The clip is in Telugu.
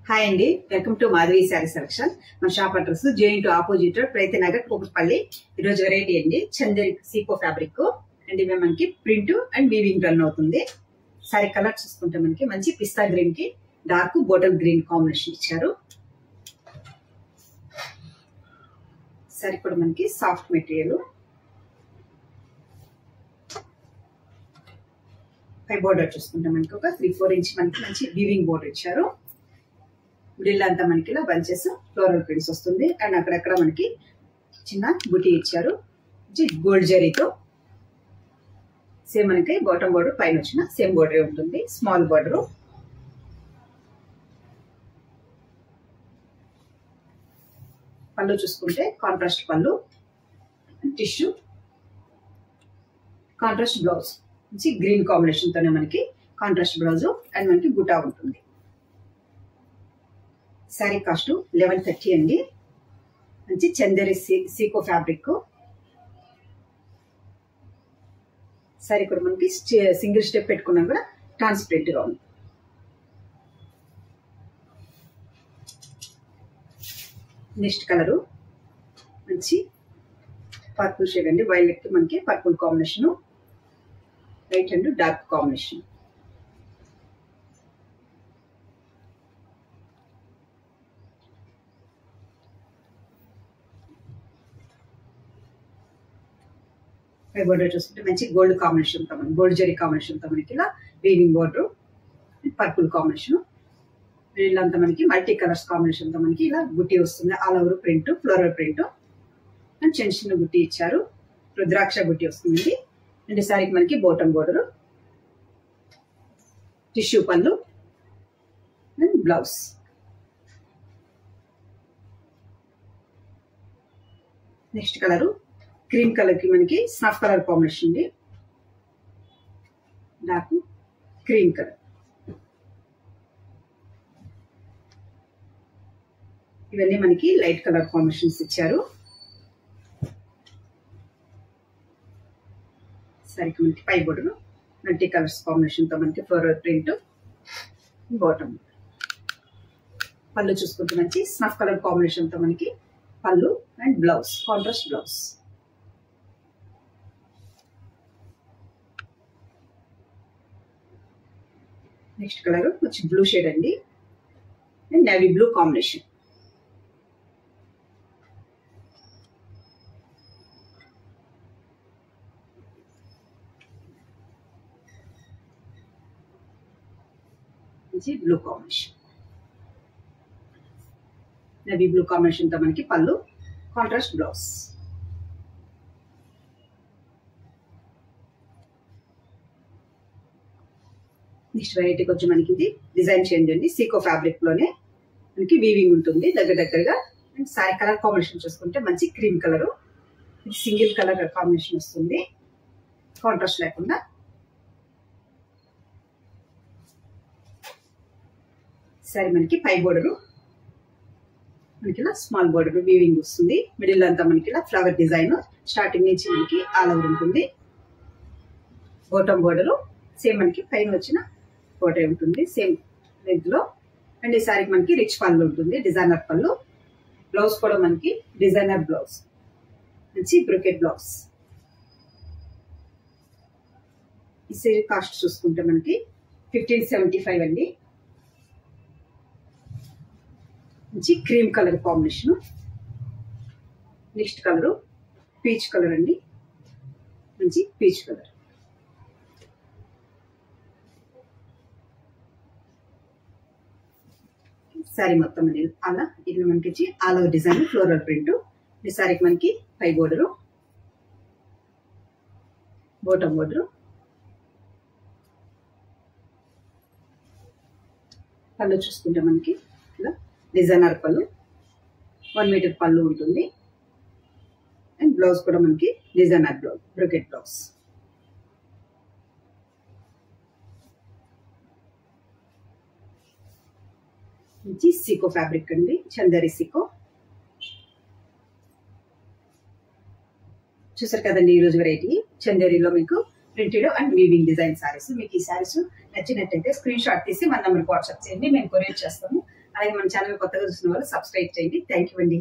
హాయ్ అండి, welcome to Madhavi sari selection. మన shop address JN opposite Preeti Nagar Kukatpally. ఈరోజు వెరైటీ అండి చందేరి సీకో ఫ్యాబ్రిక్ అండ్ ఇవి మనకి ప్రింట్ అండ్ వీవింగ్ రన్ అవుతుంది. సారీ కలర్ చూసుకుంటే మనకి మంచి పిస్తా గ్రీన్ కి డార్క్ బాటిల్ గ్రీన్ కాంబినేషన్ ఇచ్చారు. సారీ కూడా మనకి సాఫ్ట్ మెటీరియల్. పై బోర్డర్ చూసుకుంటే మనకి ఒక 3-4 ఇంచ్ మనకి మంచి వీవింగ్ బోర్డర్ ఇచ్చారు. మిడిల్ అంతా మనకి ఇలా బంచెస్ ఫ్లోరల్ ప్రింట్స్ వస్తుంది అండ్ అక్కడక్కడ మనకి చిన్న బుటీ ఇచ్చారు గోల్డ్ జరీతో. సేమ్ మనకి బాటమ్ బోర్డర్ పైన వచ్చిన సేమ్ బోర్డర్ ఉంటుంది, స్మాల్ బోర్డర్. పళ్ళు చూసుకుంటే కాంట్రాస్ట్ పళ్ళు, టిష్యూ, కాంట్రాస్ట్ బ్లౌజ్ మంచి గ్రీన్ కాంబినేషన్ తోనే మనకి కాంట్రాస్ట్ బ్లౌజ్ అండ్ మనకి బుటా ఉంటుంది. శారీ కాస్ట్ 1130 అండి. మంచి చందేరి సీకో ఫ్యాబ్రిక్. శారీ కూడా మనకి సింగిల్ స్టెప్ పెట్టుకున్నా కూడా ట్రాన్స్పరెంట్ గా ఉంది. నెక్స్ట్ కలరు మంచి పర్పుల్ షేడ్ అండి. వైలెట్ కి మనకి purple combination, light and dark combination. Border చూసుకుంటే మంచి గోల్డ్ కాంబినేషన్ తో మనకి గోల్డ్ జరీ కాంబినేషన్ తో మనకి ఇలా వీవింగ్ బోర్డర్, పర్పుల్ కాంబినేషన్. వీళ్ళంతా మనకి మల్టీ కలర్స్ కాంబినేషన్ తో మనకి ఇలా బుట్టి వస్తుంది. All over print, floral print and చిన్న చిన్న బుట్టి ఇచ్చారు. రుద్రాక్ష బుట్టి వస్తుంది. అండ్ సారీకి మనకి బాటమ్ బోర్డర్, టిష్యూ పళ్ళు and blouse. Next colour cream colour కి మనకి స్నఫ్ కలర్ కాంబినేషన్ ఉంది, డార్క్ క్రీమ్ కలర్. ఇవన్నీ మనకి లైట్ కలర్ కాంబినేషన్స్ ఇచ్చారు. సరికి మనకి పై బోర్డర్ మల్టీ కలర్స్ కాంబినేషన్ తో మనకి ఫ్లోరల్ ప్రింట్, బాటమ్. పళ్ళు చూసుకుంటే మంచి స్నఫ్ కలర్ కాంబినేషన్ తో మనకి పళ్ళు and blouse, contrast blouse. Next colour వచ్చి బ్లూ షేడ్ అండి and navy blue combination. Blue combination, navy blue combination తో మనకి పళ్ళు, కాంట్రాస్ట్ బ్లౌజ్. నెక్స్ట్ వెరైటీకి వచ్చి మనకి ఇది డిజైన్ చేంజ్ అండి. సీకో ఫ్యాబ్రిక్ లోనే మనకి వీవింగ్ ఉంటుంది దగ్గరగా. అండ్ సారీ కలర్ కాంబినేషన్ చూసుకుంటే మంచి cream colour, single colour combination వస్తుంది, కాంట్రాస్ట్ లేకుండా. సారీ మనకి పై బోర్డర్ మనకి ఇలా స్మాల్ బోర్డర్ వీవింగ్ వస్తుంది. మిడిల్ అంతా మనకి ఇలా ఫ్లవర్ డిజైన్ స్టార్టింగ్ నుంచి మనకి ఆల్ ఓవర్ ఉంటుంది. బాటమ్ బోర్డర్ సేమ్ మనకి పైన వచ్చిన బోర్డర్ ఉంటుంది సేమ్ లెంత్ లో. అండ్ ఈ సారీకి మనకి రిచ్ పళ్ళు ఉంటుంది, డిజైనర్ పళ్ళు. బ్లౌజ్ కూడా మనకి డిజైనర్ బ్లౌజ్, మంచి బ్రొకెట్ బ్లౌజ్. ఈ సారీ కాస్ట్ చూసుకుంటే మనకి 1575 అండి. మంచి cream colour combination. Next colour peach colour అండి, మంచి పీచ్ కలర్. సారీ మొత్తం అలా ఇది మనకి all over design floral print. ఈ సారీకి మనకి పై బోర్డరు, బాటమ్ బోర్డరు, పళ్ళు చూసుకుంటే మనకి ఇలా డిజైనర్ పళ్ళు, 1 మీటర్ పళ్ళు ఉంటుంది. అండ్ బ్లౌజ్ కూడా మనకి designer blouse, brocade blouse. Sico fabric అండి, చందేరి సీకో. చూసారు కదండి ఈరోజు వెరైటీ చందేరిలో మీకు printed and weaving design saris. మీకు ఈ సారీస్ నచ్చినట్టయితే స్క్రీన్ షాట్ తీసి మన నంబర్కి వాట్సాప్ చేయండి, మేము కొరియర్ చేస్తాము. అలాగే మన ఛానల్ కొత్తగా చూసిన వాళ్ళు సబ్స్క్రైబ్ చేయండి. థ్యాంక్ యూ అండి.